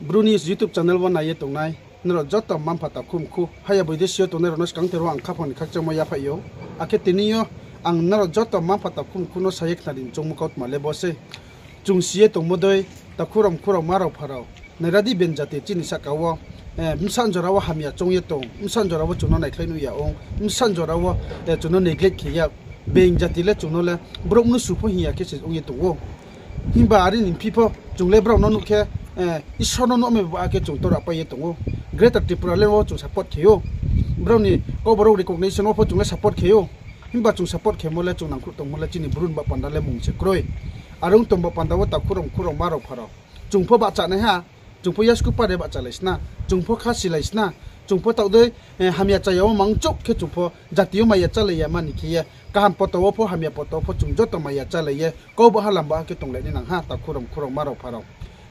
Bruni's YouTube channel one na tong nai nero jotom mam phata khum khu haya boide sio tong nero nos kang tero ang khapon khak chamo ya phayo ake tinio ang nero jotom mam phata khum khu no sayek tadin chong kaut male bose chung sie tong modoi ta khuram maro pharao neradi ben jate chini sakawo msan jorawa hamia chong ye tong msan jorawa chuno nai khlainu ya ong msan jorawa chuno neglect khiya ben jati le chuno le brom nu supo hiya ke se ong ye tong himba ari nin pipo chung le brom no nu ke isono no me ba ke chung tora pa ye tong greater tripura le wo chung support khio brom ni ko bro recognition wo chung le support khio himba chung support khemo le chung nang khu tong mo le chini brun ba panda le mung se kroi arung tong ba panda wo ta khurom maro pharo chung pho ba cha ne ha chung pho yasku pa de ba cha lesna chung pho kha si lesna chung pho taw de hamia cha yaw mang chok ke chung pho jatiyo ma ya cha le ya mani khiya ka ham poto wo pho hamia poto pho chung jot ma ya cha le ye ko ba halam ba ke tong le ni nang ha ta khurom maro pharo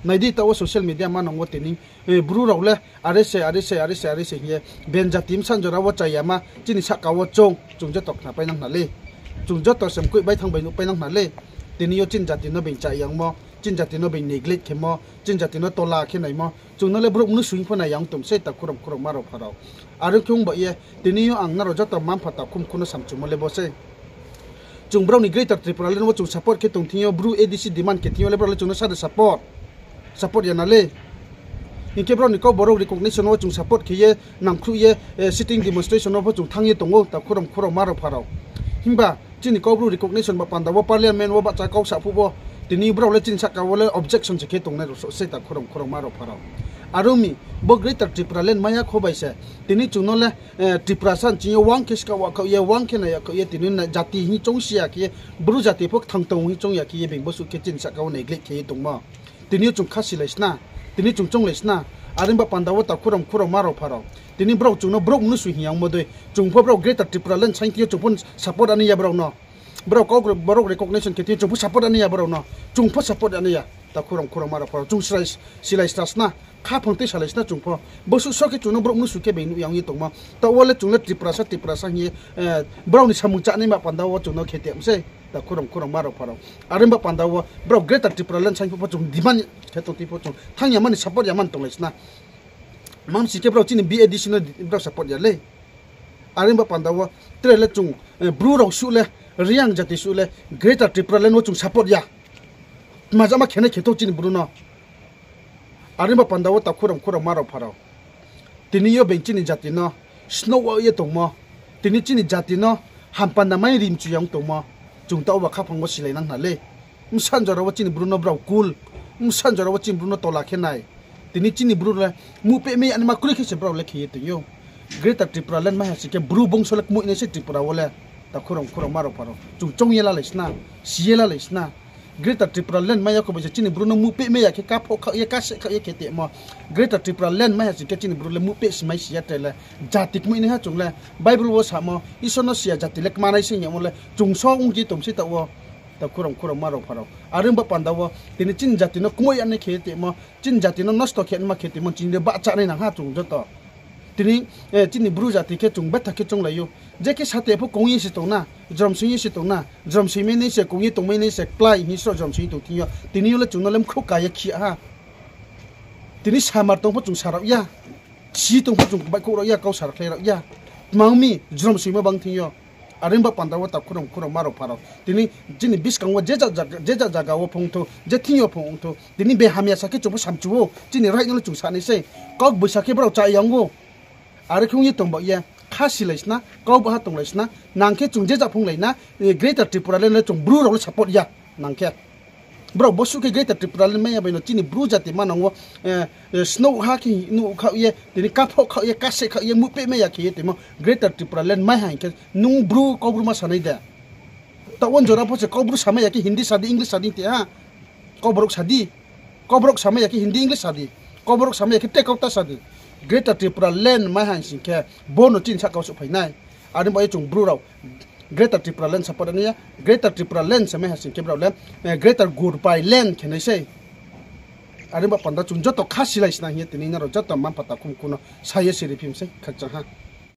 naidi tawo social media manong wo tening bru rawle arese ye ben jatim sanjora wo chayama chini sakawo chung jotok na painang na le chung jotok sem kui bai thang bai nu painang na le tinio chin jati no ben chayang mo chin jati no ben neglect khemo chin jati no tola khenai mo chung no le bru nu suing phona yang tum se ta khurom maro pharo aru kyung ba ye tinio ang na ro jotok mam phata khum kuno samchu mo le bose chung bro ni greater tripura le wo chung support ke tung thio bru adc demand ke thio le bro le chung no sa support ya nale inke bro ni ko boro recognition wo chung support khiye nangkhru ye sitting demonstration wo chung thangye tongo ta khurom maro pharo himba chini ko bro recognition ba panda wo parliament wo ba cha kau sa phu bo tini bro le chin saka wo le objection che ke tong na ro se ta khurom maro pharo arumi bo greater tripura len maya khobai se tini chung no le tripura san chi wang kes ka wa ka ye wang ke na ya ka ye tini na jati hi chong sia ki bru jati phok thang tong hi chong ya ki ye beng bo su ke chin saka wo neglect ke tong ma tini chung khasi lesna tini chung chong lesna arimba pandawo ta khurom maro pharo tini bro chung no bro nu su hiang modoi chung pho bro greater tripura len sain ti chung pun support ani ya bro no bro ko bro recognition ke ti chung support ani ya bro no chung pho support ani ya ta khurom maro pharo chung silai stasna kha phangte salesna chung pho bosu so ke chung no bro nu su ke be nu yang yi tong ma ta wole chung le tripura sa hi bro ni samu cha ni ma pandawo chung no khete amse ta khurom maro pharo arimba pandawo bro greater tripura len sain pho chung diman kheto ti pho chung thang yaman support yaman tong lesna mam si ke bro chini bi additional bro support ya le arimba pandawo trele chung bru ro su le riang jati su le greater tripura len wo chung support ya majama khene kheto chini bru no arimba pandawo ta khurom maro pharo tini yo benchini jati no snow ye tong mo tini chini jati no hampan na mai rim chu yang tong mo chung taw ba khapang mo silai nang na le msan jara wachini bruno bro cool msan jara wachini bruno tola khenai tini chini bruno mu pe me anima kuli khise bro le khiye tinyo greater tripura len ma hasi ke bru bongso lek mu ne se tripura wala ta khurom maro pharo chung chong yela lesna siela lesna greater tripura len ma ya ko be chini bruno mu pe me ya ke ka pho kha ye ka se kha ye ke te mo greater tripura len ma hasi ke chini bruno mu pe smai sia tele jatik mu ne ha chung le bible wo sa mo isono sia jati lek manai se nyamo le chung so ung ji tom si ta wo ta khurom maro pharo arimba pandawo tini chin jati no kumoi ane khete mo chin jati no nosto khen ma khete mo chin de ba cha ne na ha chung joto tini chini bru jati ke chung ba ta ke chung layo je ke sate pho kong yi se to na jom sui se to na jom sui me ne se kong yi tong me ne se plai hi so jom sui to tiyo tini yo le chung no lem kho ka ya khi ha tini samar tong pho chung sarap ya si tong pho chung ba ko ro ya kau sar khle ro ya mangmi jom sui ma bang tiyo arimba pandawo ta khurom maro pharo tini jini biskang wo jeja jaga wo phongto je thingyo phongto tini be hamia sake chupo samchuo jini right no chung sane se kok busake bro cha yango are khungyi tongba ya khasi lesna kau ba tong lesna nangke chung jeja phong leina greater tripura le chung bru ro support ya nangke bro bosu ke greater tripura le me ya beno chini bru jati manango snow ha ki nu kha ye tini ka pho kha ye ka se kha ye mu pe me ya ki te mo greater tripura le mai ha ke nu bru ko bru ma sanai da ta won jora pho se ko bru sama ya ki hindi sadi english sadi te ha ko brok sama ya ki hindi english sadi ko brok sama ya ki te ta sadi greater tripura len mai ha sin ke bono chin sa ka su phainai arim ba chung bru raw greater tripura len support ania greater tripura len se mai ha sin ke bro len greater Gurpai len khenai sei arimba panda chung joto khasi laisna hi tini na ro joto man pata kum kuno saye siri phim se khakcha ha